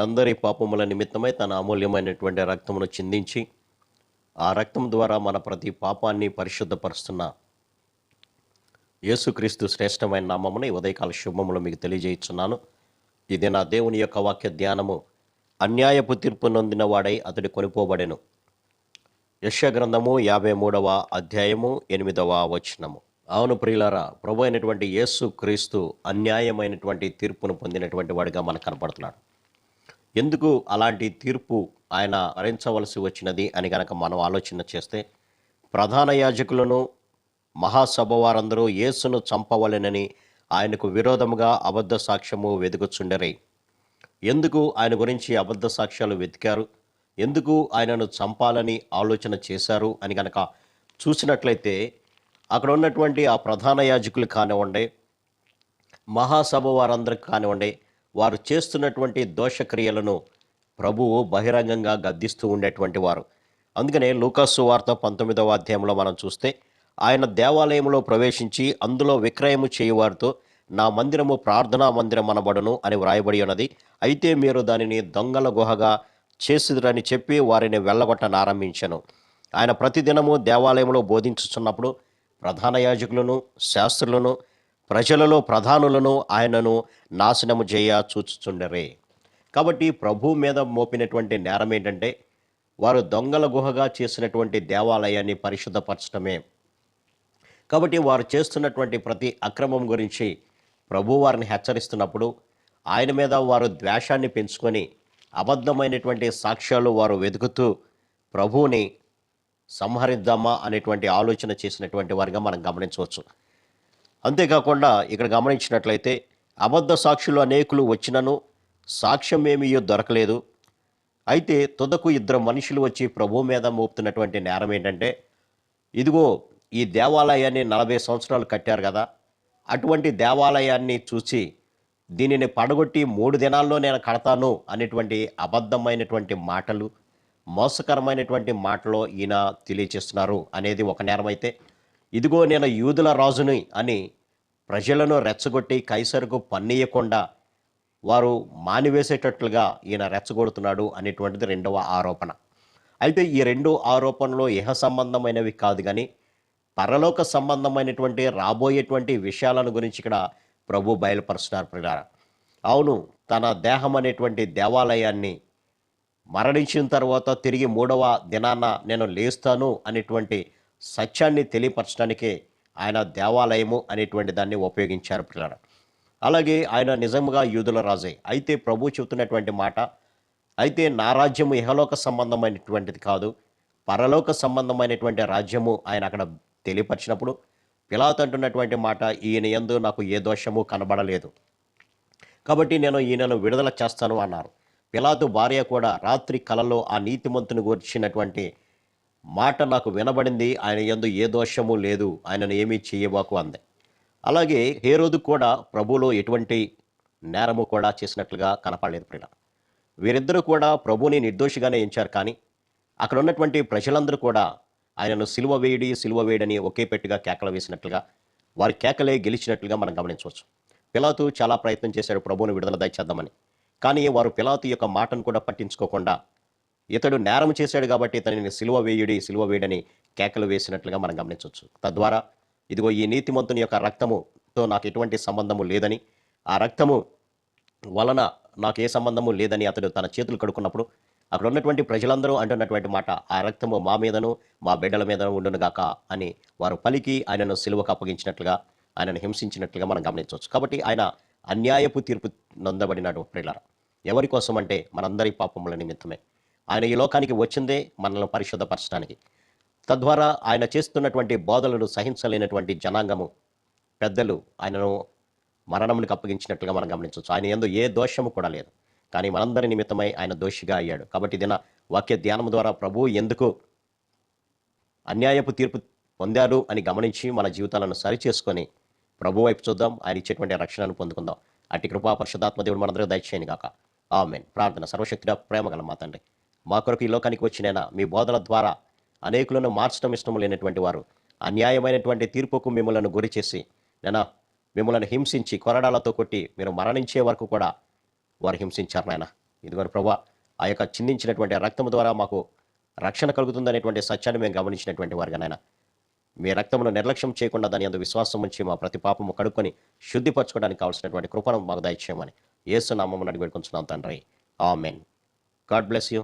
మనందరి పాపముల నిమిత్తమై తన అమూల్యమైనటువంటి రక్తమును చిందించి ఆ రక్తం ద్వారా మన ప్రతి పాపాన్ని పరిశుద్ధపరుస్తున్న యేసుక్రీస్తు శ్రేష్టమైన నామమున ఈ ఉదయకాల శుభములు మీకు తెలియజేయుచున్నాను. ఇది నా దేవుని యొక్క వాక్య ధ్యానము. అన్యాయపు తీర్పు నొందిన వాడై అతడు కొనిపోబడెను. యెషయా గ్రంథము 53వ అధ్యాయము 8వ వచనము. అవును ప్రియులారా, ప్రభు అయినటువంటి యేసు క్రీస్తు అన్యాయమైనటువంటి తీర్పును పొందినటువంటి వాడిగా మనకు కనపడుతున్నాడు. ఎందుకు అలాంటి తీర్పు ఆయన భరించవలసి వచ్చినది అని గనక మనం ఆలోచన చేస్తే, ప్రధాన యాజకులను మహాసభ వారందరూ యేసును చంపవలెనని ఆయనకు విరోధముగా అబద్ధ సాక్ష్యము వెదుకుచుండరే. ఎందుకు ఆయన గురించి అబద్ధ సాక్ష్యాలు వెతికారు, ఎందుకు ఆయనను చంపాలని ఆలోచన చేశారు అని గనక చూసినట్లయితే, అక్కడ ఉన్నటువంటి ఆ ప్రధాన యాజకులు కానివ్వండి, మహాసభ వారందరికి కానివ్వండి, వారు చేస్తున్నటువంటి దోషక్రియలను ప్రభువు బహిరంగంగా గద్దిస్తూ ఉండేటువంటి వారు. అందుకనే లూకాసు వార్త 19వ అధ్యాయంలో మనం చూస్తే, ఆయన దేవాలయంలో ప్రవేశించి అందులో విక్రయము చేయువారితో నా మందిరము ప్రార్థనా మందిరం అనబడును అని వ్రాయబడి ఉన్నది, అయితే మీరు దానిని దొంగల గుహగా చేసిరని చెప్పి వారిని వెళ్ళగొట్టనారంభించెను. ఆయన ప్రతిదినము దేవాలయంలో బోధించుచున్నప్పుడు ప్రధాన యాజకులను, శాస్త్రులను, ప్రజలలో ప్రధానులను ఆయనను నాశనము చేయ చూచుచుండరే. కాబట్టి ప్రభు మీద మోపినటువంటి నేరం ఏంటంటే, వారు దొంగల గుహగా చేసినటువంటి దేవాలయాన్ని పరిశుద్ధపరచడమే. కాబట్టి వారు చేస్తున్నటువంటి ప్రతి అక్రమం గురించి ప్రభు వారిని హెచ్చరిస్తున్నప్పుడు, ఆయన మీద వారు ద్వేషాన్ని పెంచుకొని అబద్ధమైనటువంటి సాక్ష్యాలు వారు వెతుకుతూ ప్రభువుని సంహరిద్దామా అనేటువంటి ఆలోచన చేసినటువంటి వారిగా మనం గమనించవచ్చు. అంతేకాకుండా ఇక్కడ గమనించినట్లయితే, అబద్ధ సాక్షులు అనేకులు వచ్చినను సాక్ష్యం ఏమీ దొరకలేదు. అయితే తుదకు 2 మనుషులు వచ్చి ప్రభు మీద మోపుతున్నటువంటి నేరం ఏంటంటే, ఇదిగో ఈ దేవాలయాన్ని 40 సంవత్సరాలు కట్టారు కదా, అటువంటి దేవాలయాన్ని చూసి దీనిని పడగొట్టి 3 దినాల్లో నేను కడతాను అనేటువంటి అబద్ధమైనటువంటి మాటలు, మోసకరమైనటువంటి మాటలో ఈయన తెలియచేస్తున్నారు అనేది ఒక నేరం అయితే, ఇదిగో నేను యూదుల రాజుని అని ప్రజలను రెచ్చగొట్టి కైసరుకు పన్నియకుండా వారు మానివేసేటట్లుగా ఈయన రెచ్చగొడుతున్నాడు అనేటువంటిది రెండవ ఆరోపణ. అయితే ఈ 2 ఆరోపణలు ఇహ సంబంధమైనవి కాదు, కానీ పరలోక సంబంధమైనటువంటి రాబోయేటువంటి విషయాలను గురించి ఇక్కడ ప్రభు బయలుపరుస్తున్నారు ప్రియులారా. అవును, తన దేహం అనేటువంటి దేవాలయాన్ని మరణించిన తర్వాత తిరిగి 3వ దినాన నేను లేస్తాను అనేటువంటి సత్యాన్ని తెలియపరచడానికే ఆయన దేవాలయము అనేటువంటి దాన్ని ఉపయోగించారు ప్రియులారా. అలాగే ఆయన నిజంగా యూదుల రాజే. అయితే ప్రభు చెబుతున్నటువంటి మాట, అయితే నా రాజ్యము ఇహలోక సంబంధమైనటువంటిది కాదు, పరలోక సంబంధమైనటువంటి రాజ్యము ఆయన అక్కడ తెలియపరిచినప్పుడు, పిలాతు అంటున్నటువంటి మాట, ఈయన యందు నాకు ఏ దోషము కనబడలేదు, కాబట్టి నేను ఈయనను విడుదల చేస్తాను అన్నారు. పిలాతు భార్య కూడా రాత్రి కలలో ఆ నీతిమంతుని గురించినటువంటి మాట నాకు వినబడింది, ఆయన యందు ఏ దోషము లేదు, ఆయనను ఏమీ చేయబాకు అంది. అలాగే హేరోదు కూడా ప్రభువులో ఎటువంటి నేరము కూడా చేసినట్లుగా కనపడలేదు ప్రియుల. వీరిద్దరూ కూడా ప్రభువుని నిర్దోషిగానే ఎంచారు, కానీ అక్కడ ఉన్నటువంటి ప్రజలందరూ కూడా ఆయనను సిలువ వేయడి సిలువ వేయడని ఒకే పెట్టిగా కేకలు వేసినట్లుగా, వారి కేకలే గెలిచినట్లుగా మనం గమనించవచ్చు. పిలాతు చాలా ప్రయత్నం చేశాడు ప్రభువును విడుదల దయచేద్దామని, కానీ వారు పిలాతు యొక్క మాటను కూడా పట్టించుకోకుండా, ఇతడు నేరం చేశాడు కాబట్టి ఇతనిని సిలువ వేయడని కేకలు వేసినట్లుగా మనం గమనించవచ్చు. తద్వారా ఇదిగో ఈ నీతిమంతుని యొక్క రక్తముతో నాకు ఎటువంటి సంబంధము లేదని, ఆ రక్తము వలన నాకు ఏ సంబంధము లేదని అతడు తన చేతులు కడుక్కున్నప్పుడు, అక్కడ ఉన్నటువంటి ప్రజలందరూ అంటున్నటువంటి మాట, ఆ రక్తము మా మీదను మా బిడ్డల మీదను ఉండునుగాక అని వారు పలికి ఆయనను సిలువకు అప్పగించినట్లుగా, ఆయనను హింసించినట్లుగా మనం గమనించవచ్చు. కాబట్టి ఆయన అన్యాయపు తీర్పు నొందబడినాడు ప్రియులారా. ఎవరి కోసం అంటే మనందరి పాపముల నిమిత్తమే. ఆయన ఈ లోకానికి వచ్చిందే మనల్ని పరిశుద్ధపరచడానికి. తద్వారా ఆయన చేస్తున్నటువంటి బోధలను సహించలేనటువంటి జనాంగము, పెద్దలు ఆయనను మరణమునికి అప్పగించినట్లుగా మనం గమనించవచ్చు. ఆయన యందు ఏ దోషము కూడా లేదు, కానీ మనందరి నిమిత్తమై ఆయన దోషిగా అయ్యాడు. కాబట్టి దిన వాక్య ధ్యానం ద్వారా ప్రభువు ఎందుకు అన్యాయపు తీర్పు పొందాడు అని గమనించి మన జీవితాలను సరిచేసుకొని ప్రభు వైపు చూద్దాం, ఆయన ఇచ్చేటువంటి రక్షణను పొందుకుందాం. అట్టి కృపా పరిశుద్ధాత్మ దేవుడు మనందరూ దయచేయను గాక. ఆమేన్. ప్రార్థన. సర్వశక్తిగా ప్రేమగల మా తండ్రి, మా కొరకు ఈ లోకానికి వచ్చినైనా మీ బోధల ద్వారా అనేకులను మార్చడం ఇష్టం లేనటువంటి వారు అన్యాయమైనటువంటి తీర్పుకు మిమ్మల్ని గురి చేసి, నేనా మిమ్మల్ని హింసించి కొరడాలతో కొట్టి మీరు మరణించే వరకు కూడా వారు హింసించారు నాయన. ఇదిగోని ప్రభా ఆ యొక్క చిందించినటువంటి రక్తము ద్వారా మాకు రక్షణ కలుగుతుందనేటువంటి సత్యాన్ని మేము గమనించినటువంటి వారుగా నాయన మీ రక్తమును నిర్లక్ష్యం చేయకుండా దాని యందు విశ్వాసం ఉంచి మా ప్రతి పాపము కడుక్కొని శుద్ధిపరచుకోవడానికి కావాల్సినటువంటి కృపను మాకు దయచేయమని యేసు నామమున అడిగి వేడుకొంచున్నాం తండ్రి. ఆమేన్. God bless you.